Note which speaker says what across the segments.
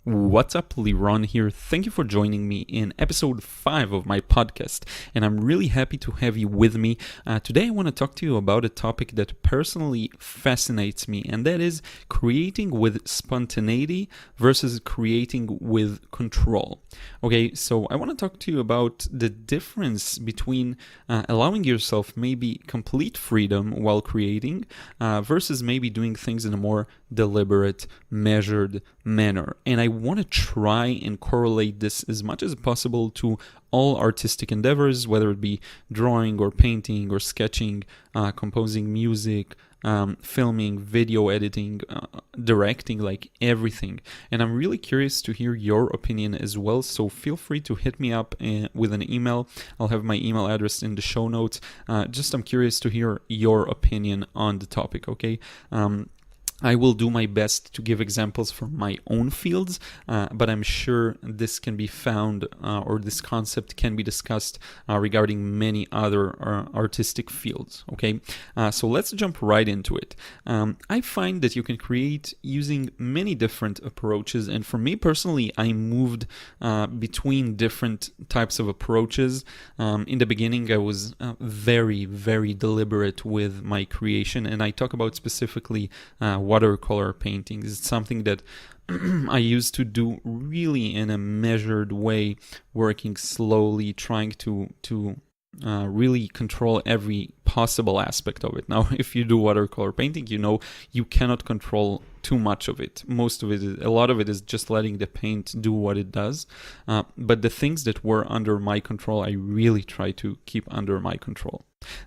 Speaker 1: What's up, Liron here. Thank you for joining me in episode 5 of my podcast, and I'm really happy to have you with me. Today I want to talk to you about a topic that personally fascinates me, and that is creating with spontaneity versus creating with control. Okay, so I want to talk to you about the difference between allowing yourself maybe complete freedom while creating versus maybe doing things in a more deliberate, measured manner. And I want to try and correlate this as much as possible to all artistic endeavors, whether it be drawing or painting or sketching, composing music, filming, video editing, directing, like everything. And I'm really curious to hear your opinion as well, so feel free to hit me up with an email. I'll have my email address in the show notes. I'm curious to hear your opinion on the topic, okay? I will do my best to give examples from my own fields, but I'm sure this can be found or this concept can be discussed regarding many other artistic fields, okay? So let's jump right into it. I find that you can create using many different approaches, and for me personally, I moved between different types of approaches. In the beginning, I was very, very deliberate with my creation, and I talk about specifically watercolor paintings. It's something that I used to do really in a measured way, working slowly, trying to really control every possible aspect of it. Now, if you do watercolor painting, you know you cannot control too much of it. Most of it, a lot of it is just letting the paint do what it does. But the things that were under my control, I really try to keep under my control.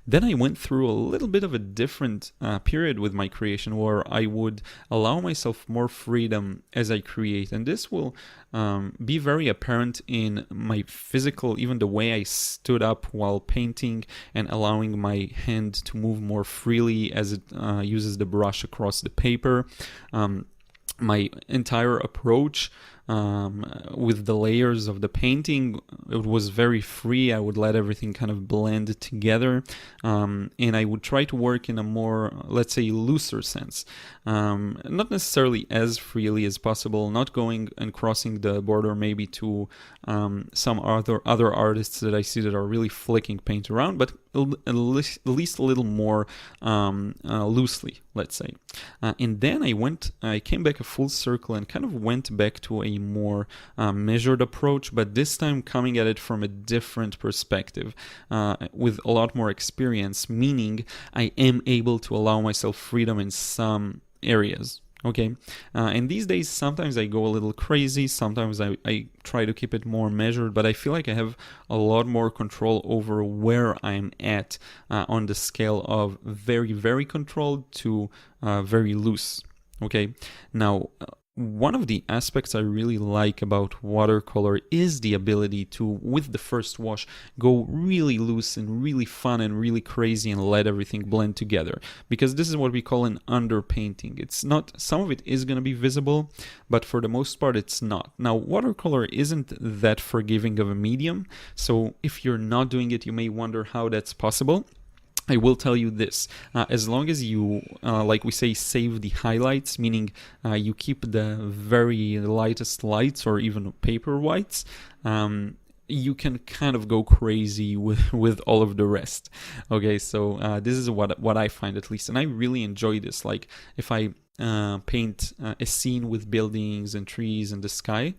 Speaker 1: Then I went through a little bit of a different period with my creation where I would allow myself more freedom as I create. And this will be very apparent in my physical, even the way I stood up while painting and allowing my hand to move more freely as it uses the brush across the paper. My entire approach with the layers of the painting, it was very free. I would let everything kind of blend together, and I would try to work in a more, let's say, looser sense, not necessarily as freely as possible, not going and crossing the border maybe to some other artists that I see that are really flicking paint around, but at least a little more loosely, let's say. And then I came back a full circle and kind of went back to a more measured approach, but this time coming at it from a different perspective, with a lot more experience, meaning I am able to allow myself freedom in some areas. Okay, and these days sometimes I go a little crazy, sometimes I try to keep it more measured, but I feel like I have a lot more control over where I'm at on the scale of very, very controlled to very loose. Okay, now one of the aspects I really like about watercolor is the ability to, with the first wash, go really loose and really fun and really crazy and let everything blend together. Because this is what we call an underpainting. It's not, some of it is going to be visible, but for the most part it's not. Now, watercolor isn't that forgiving of a medium, so if you're not doing it, you may wonder how that's possible. I will tell you this, as long as you, like we say, save the highlights, meaning you keep the very lightest lights or even paper whites, you can kind of go crazy with all of the rest. Okay, so this is what I find, at least, and I really enjoy this. Like if I paint a scene with buildings and trees and the sky,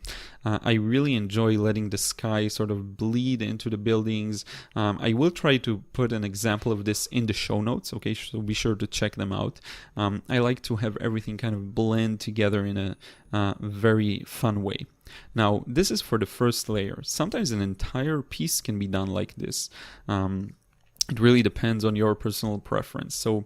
Speaker 1: I really enjoy letting the sky sort of bleed into the buildings. I will try to put an example of this in the show notes, okay, so be sure to check them out. I like to have everything kind of blend together in a very fun way. Now, this is for the first layer. Sometimes an entire piece can be done like this. It really depends on your personal preference. So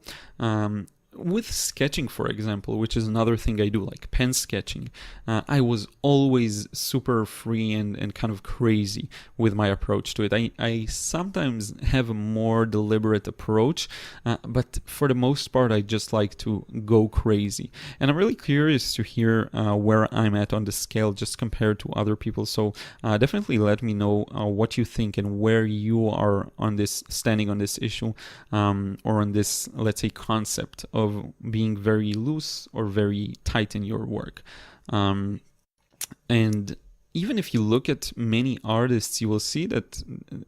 Speaker 1: with sketching, for example, which is another thing I do, like pen sketching, I was always super free and kind of crazy with my approach to it. I sometimes have a more deliberate approach, but for the most part, I just like to go crazy. And I'm really curious to hear where I'm at on the scale just compared to other people. So definitely let me know what you think and where you are on this, standing on this issue, or on this, let's say, concept of being very loose or very tight in your work. And even if you look at many artists, you will see that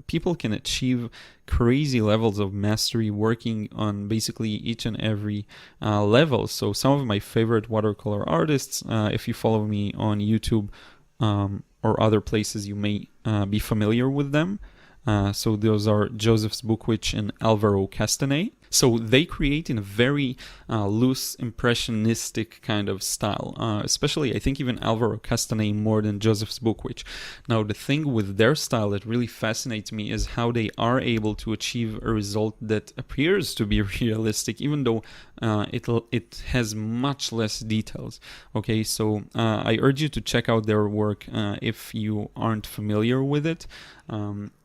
Speaker 1: people can achieve crazy levels of mastery working on basically each and every level. So some of my favorite watercolor artists, if you follow me on YouTube or other places, you may be familiar with them. So those are Joseph Zbukvic and Alvaro Castanet. So they create in a very loose, impressionistic kind of style. Especially, I think even Alvaro Castanet more than Joseph Zbukvic. Now, the thing with their style that really fascinates me is how they are able to achieve a result that appears to be realistic, even though it has much less details. Okay, so I urge you to check out their work if you aren't familiar with it.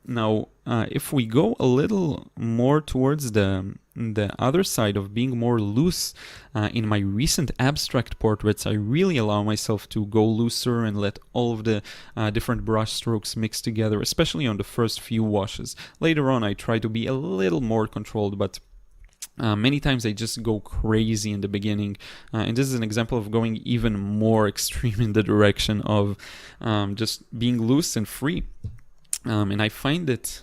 Speaker 1: Now, if we go a little more towards the other side of being more loose, in my recent abstract portraits, I really allow myself to go looser and let all of the different brush strokes mix together, especially on the first few washes. Later on, I try to be a little more controlled, but many times I just go crazy in the beginning, and this is an example of going even more extreme in the direction of just being loose and free. And I find that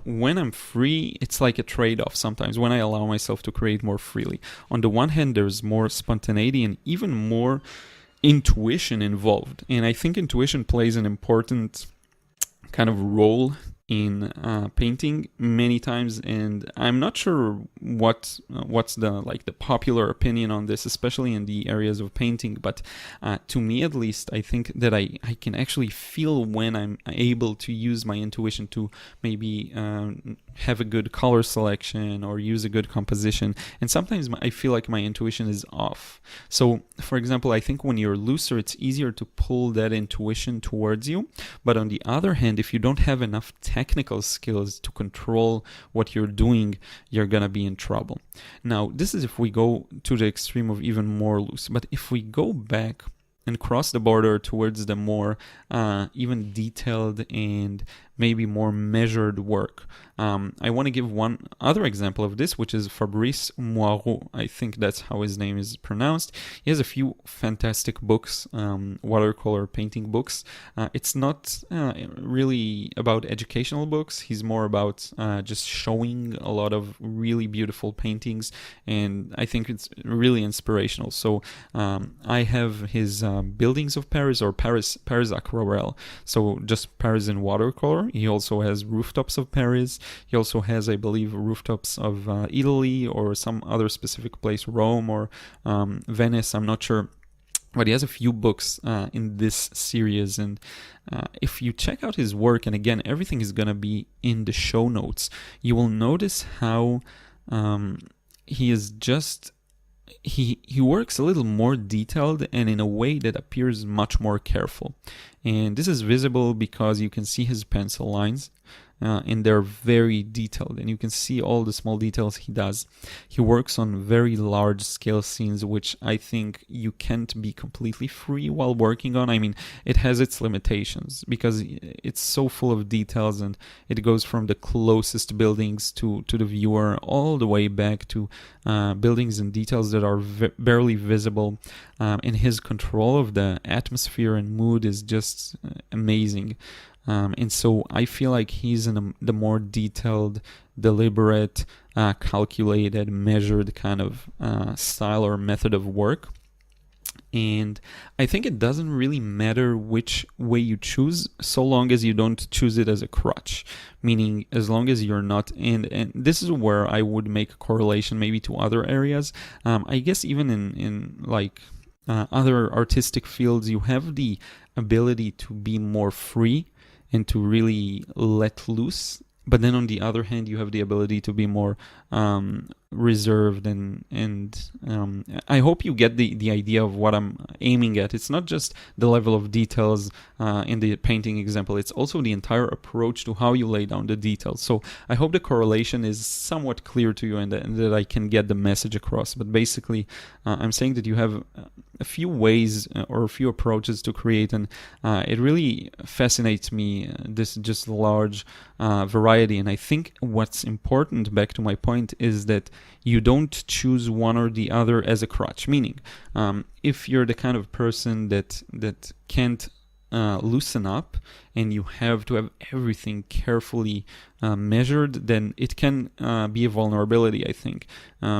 Speaker 1: when I'm free, it's like a trade-off sometimes when I allow myself to create more freely. On the one hand, there's more spontaneity and even more intuition involved. And I think intuition plays an important kind of role in painting many times, and I'm not sure what's the popular opinion on this, especially in the areas of painting, but to me at least, I think that I can actually feel when I'm able to use my intuition to maybe have a good color selection or use a good composition, and sometimes I feel like my intuition is off. So for example, I think when you're looser, it's easier to pull that intuition towards you, but on the other hand, if you don't have enough technical skills to control what you're doing, you're gonna be in trouble. Now, this is if we go to the extreme of even more loose, but if we go back and cross the border towards the more even detailed and maybe more measured work. I want to give one other example of this, which is Fabrice Moirot. I think that's how his name is pronounced. He has a few fantastic books, watercolor painting books. It's not really about educational books. He's more about just showing a lot of really beautiful paintings, and I think it's really inspirational. So I have his Buildings of Paris, or Paris Aquarelle. So just Paris in watercolor. He also has Rooftops of Paris. He also has, I believe, Rooftops of Italy or some other specific place, Rome or Venice, I'm not sure. But he has a few books in this series, and if you check out his work, and again, everything is going to be in the show notes, you will notice how he is just... He works a little more detailed and in a way that appears much more careful. And this is visible because you can see his pencil lines, and they're very detailed, and you can see all the small details he does. He works on very large scale scenes, which I think you can't be completely free while working on. I mean, it has its limitations because it's so full of details, and it goes from the closest buildings to the viewer all the way back to buildings and details that are barely visible. And his control of the atmosphere and mood is just amazing. And so I feel like he's in the more detailed, deliberate, calculated, measured kind of style or method of work. And I think it doesn't really matter which way you choose, so long as you don't choose it as a crutch. Meaning, as long as you're not and this is where I would make a correlation maybe to other areas. I guess even in like other artistic fields, you have the ability to be more free and to really let loose. But then on the other hand, you have the ability to be more reserved, and I hope you get the idea of what I'm aiming at. It's not just the level of details in the painting example, it's also the entire approach to how you lay down the details. So I hope the correlation is somewhat clear to you and that I can get the message across. But basically, I'm saying that you have a few ways or a few approaches to create, and it really fascinates me, this just large variety. And I think what's important, back to my point, is that you don't choose one or the other as a crutch. Meaning, if you're the kind of person that can't loosen up and you have to have everything carefully measured, then it can be a vulnerability, I think,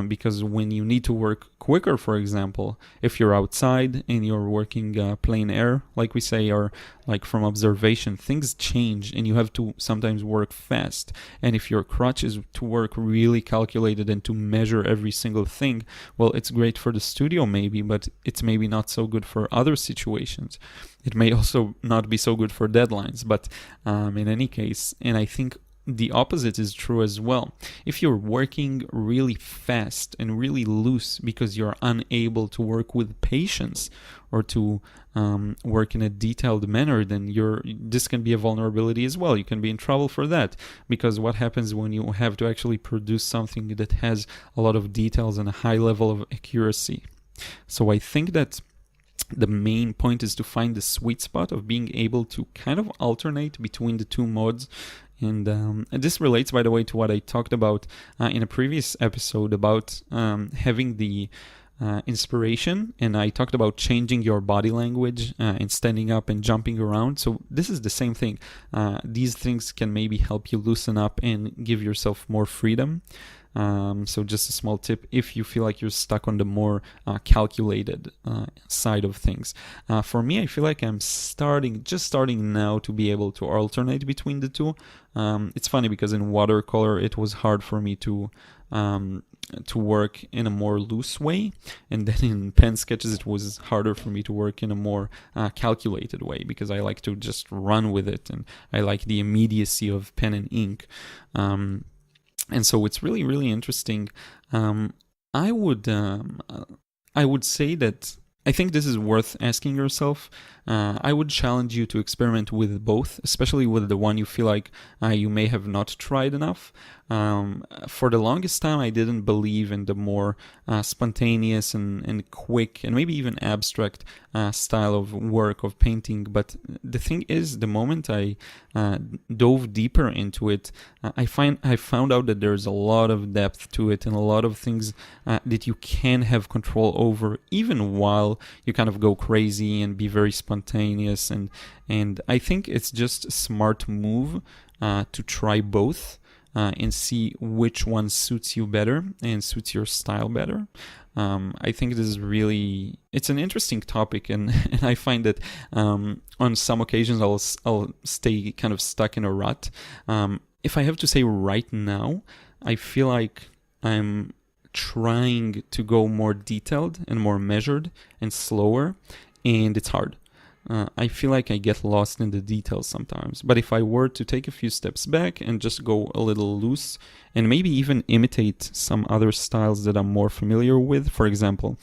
Speaker 1: because when you need to work quicker, for example, if you're outside and you're working plein air, like we say, or like from observation, things change and you have to sometimes work fast. And if your crutch is to work really calculated and to measure every single thing, well, it's great for the studio maybe, but it's maybe not so good for other situations. It may also not be so good for deadlines, but in any case, and I think the opposite is true as well. If you're working really fast and really loose because you're unable to work with patience or to work in a detailed manner, then this can be a vulnerability as well. You can be in trouble for that, because what happens when you have to actually produce something that has a lot of details and a high level of accuracy? So I think that the main point is to find the sweet spot of being able to kind of alternate between the two modes. And this relates, by the way, to what I talked about in a previous episode about having the inspiration, and I talked about changing your body language and standing up and jumping around. So this is the same thing. These things can maybe help you loosen up and give yourself more freedom. So just a small tip if you feel like you're stuck on the more calculated side of things. For me, I feel like I'm just starting now to be able to alternate between the two. It's funny because in watercolor it was hard for me to work in a more loose way, and then in pen sketches it was harder for me to work in a more calculated way, because I like to just run with it and I like the immediacy of pen and ink. And so it's really, really interesting. I would say that I think this is worth asking yourself. I would challenge you to experiment with both, especially with the one you feel like you may have not tried enough. For the longest time, I didn't believe in the more spontaneous and quick and maybe even abstract style of work, of painting. But the thing is, the moment I dove deeper into it, I found out that there's a lot of depth to it and a lot of things that you can have control over, even while you kind of go crazy and be very spontaneous. And I think it's just a smart move to try both. And see which one suits you better and suits your style better. I think this is it's an interesting topic, and I find that on some occasions I'll stay kind of stuck in a rut. If I have to say right now, I feel like I'm trying to go more detailed and more measured and slower, and it's hard. I feel like I get lost in the details sometimes. But if I were to take a few steps back and just go a little loose and maybe even imitate some other styles that I'm more familiar with, for example,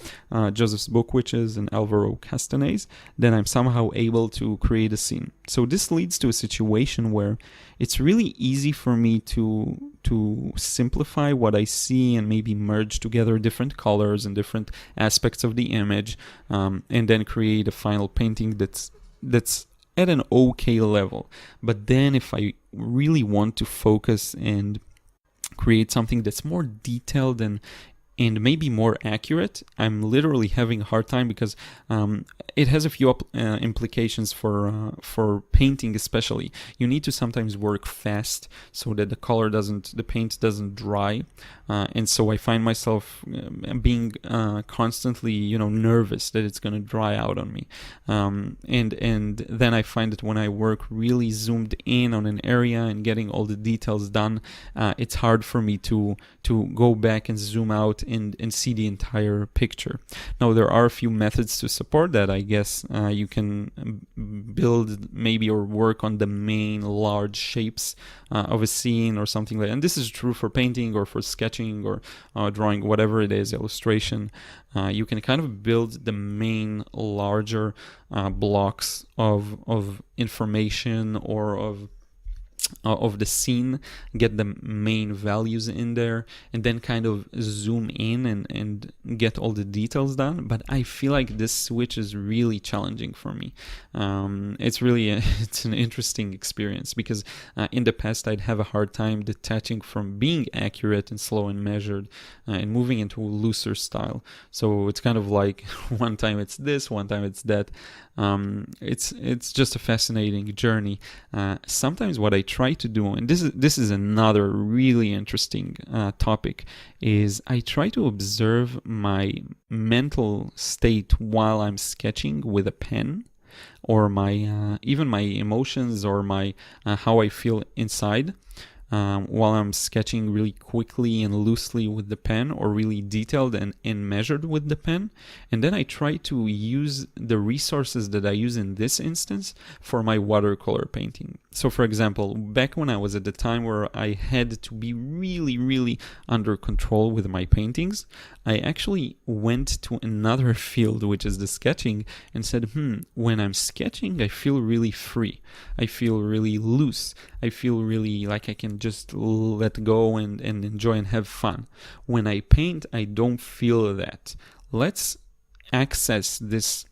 Speaker 1: Joseph's Book Witches and Alvaro Castanets, then I'm somehow able to create a scene. So this leads to a situation where it's really easy for me to simplify what I see and maybe merge together different colors and different aspects of the image, and then create a final painting that's at an okay level. But then if I really want to focus and create something that's more detailed and maybe more accurate, I'm literally having a hard time, because it has a few implications for painting especially. You need to sometimes work fast so that the paint doesn't dry, and so I find myself being constantly nervous that it's going to dry out on me, and then I find that when I work really zoomed in on an area and getting all the details done, it's hard for me to go back and zoom out and see the entire picture. Now, there are a few methods to support that. I guess you can build maybe or work on the main large shapes of a scene or something like that. And this is true for painting or for sketching or drawing, whatever it is, illustration. You can kind of build the main larger blocks of information or of the scene, get the main values in there, and then kind of zoom in and get all the details done. But I feel like this switch is really challenging for me. It's an interesting experience, because in the past I'd have a hard time detaching from being accurate and slow and measured and moving into a looser style. So it's kind of like one time it's this, one time it's that. It's just a fascinating journey. Sometimes what I try to do, and this is another really interesting topic, is I try to observe my mental state while I'm sketching with a pen, or my even my emotions, or my how I feel inside. While I'm sketching really quickly and loosely with the pen, or really detailed and measured with the pen. And then I try to use the resources that I use in this instance for my watercolor painting. So for example, back when I was at the time where I had to be really, really under control with my paintings, I actually went to another field, which is the sketching, and said, when I'm sketching, I feel really free. I feel really loose. I feel really like I can just let go and enjoy and have fun. When I paint, I don't feel that. Let's access this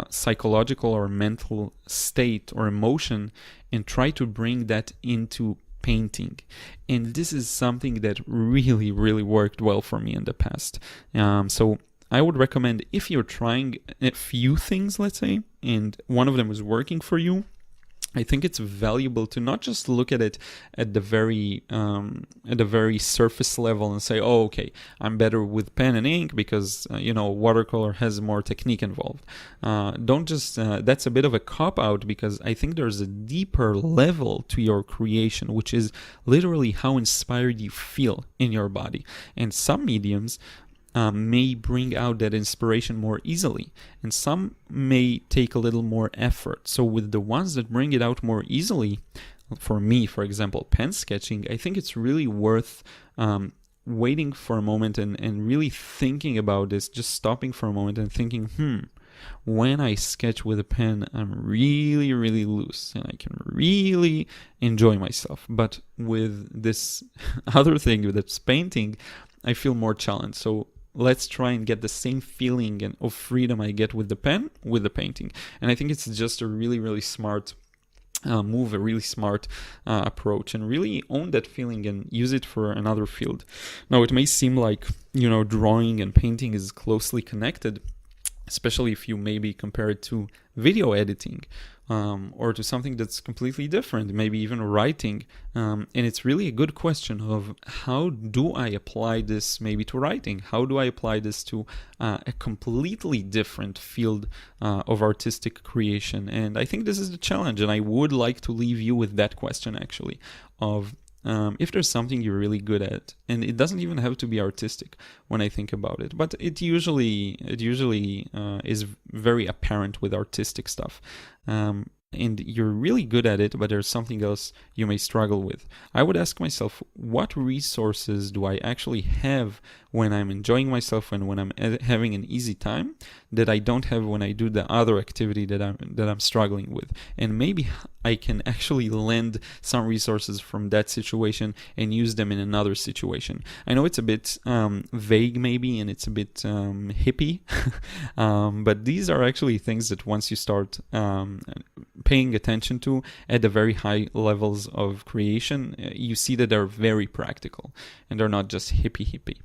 Speaker 1: psychological or mental state or emotion and try to bring that into painting. And this is something that really, really worked well for me in the past. So I would recommend, if you're trying a few things, let's say, and one of them is working for you, I think it's valuable to not just look at it at the very surface level and say, oh, okay, I'm better with pen and ink because watercolor has more technique involved. Don't just that's a bit of a cop out, because I think there's a deeper level to your creation, which is literally how inspired you feel in your body. And some mediums may bring out that inspiration more easily, and some may take a little more effort. So with the ones that bring it out more easily, for me, for example, pen sketching, I think it's really worth waiting for a moment and really thinking about this, just stopping for a moment and thinking, when I sketch with a pen, I'm really, really loose and I can really enjoy myself. But with this other thing, that's painting, I feel more challenged. So let's try and get the same feeling of freedom I get with the pen, with the painting. And I think it's just a really, really smart move, a really smart approach, and really own that feeling and use it for another field. Now, it may seem like, drawing and painting is closely connected, especially if you maybe compare it to video editing, or to something that's completely different, maybe even writing. And it's really a good question of, how do I apply this maybe to writing? How do I apply this to a completely different field of artistic creation? And I think this is the challenge, and I would like to leave you with that question, actually, of if there's something you're really good at, and it doesn't even have to be artistic when I think about it, but it usually is very apparent with artistic stuff. And you're really good at it, but there's something else you may struggle with. I would ask myself, what resources do I actually have when I'm enjoying myself and when I'm having an easy time that I don't have when I do the other activity that I'm struggling with? And maybe I can actually lend some resources from that situation and use them in another situation. I know it's a bit vague maybe, and it's a bit hippie, but these are actually things that once you start paying attention to at the very high levels of creation, you see that they're very practical and they're not just hippie.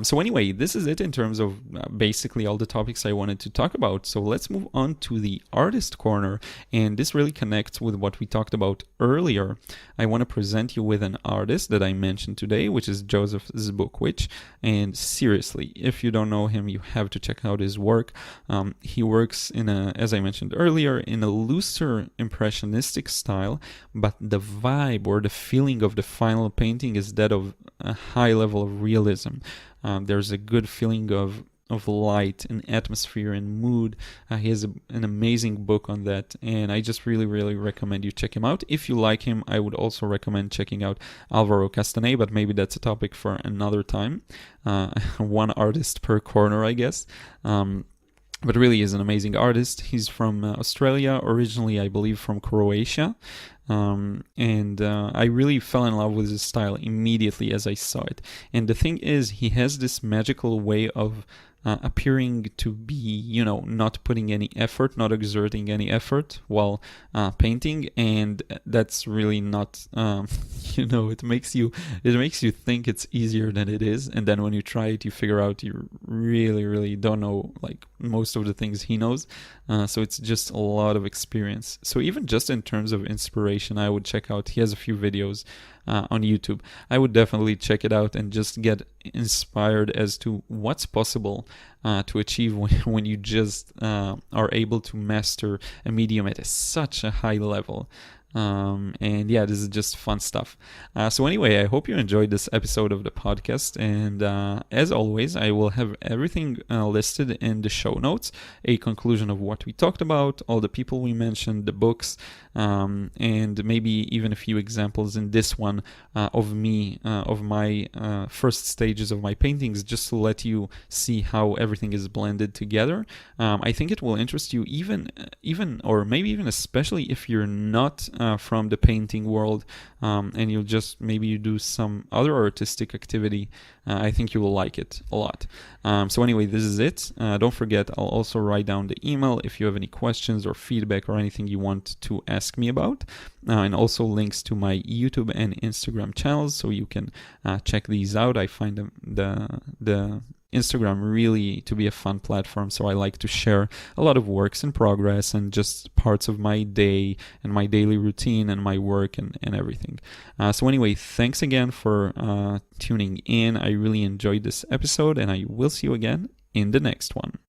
Speaker 1: So anyway, this is it in terms of basically all the topics I wanted to talk about. So let's move on to the artist corner, and this really connects with what we talked about earlier. I want to present you with an artist that I mentioned today, which is Joseph Zbukvic. And seriously, if you don't know him, you have to check out his work. He works as I mentioned earlier, in a looser impressionistic style, but the vibe or the feeling of the final painting is that of a high level of realism. There's a good feeling of light and atmosphere and mood. He has an amazing book on that, and I just really, really recommend you check him out. If you like him, I would also recommend checking out Alvaro Castanet, but maybe that's a topic for another time. One artist per corner, I guess. But really is an amazing artist. He's from Australia, originally I believe from Croatia. And I really fell in love with his style immediately as I saw it. And the thing is, he has this magical way of appearing to be, not putting any effort, not exerting any effort while painting, and that's really not, it makes you think it's easier than it is, and then when you try it, you figure out you really, really don't know like most of the things he knows. So it's just a lot of experience. So even just in terms of inspiration, I would check out. He has a few videos on YouTube. I would definitely check it out and just get inspired as to what's possible to achieve when you just are able to master a medium at such a high level. And yeah, this is just fun stuff. So anyway, I hope you enjoyed this episode of the podcast. And as always, I will have everything listed in the show notes, a conclusion of what we talked about, all the people we mentioned, the books, and maybe even a few examples in this one of my first stages of my paintings, just to let you see how everything is blended together. I think it will interest you even or maybe even especially if you're not from the painting world, and you'll just maybe you do some other artistic activity. I think you will like it a lot. So anyway, this is it. Don't forget, I'll also write down the email if you have any questions or feedback or anything you want to ask me about, and also links to my YouTube and Instagram channels, so you can check these out. I find the Instagram really to be a fun platform, so I like to share a lot of works in progress and just parts of my day and my daily routine and my work and everything. So anyway, thanks again for tuning in. I really enjoyed this episode, and I will see you again in the next one.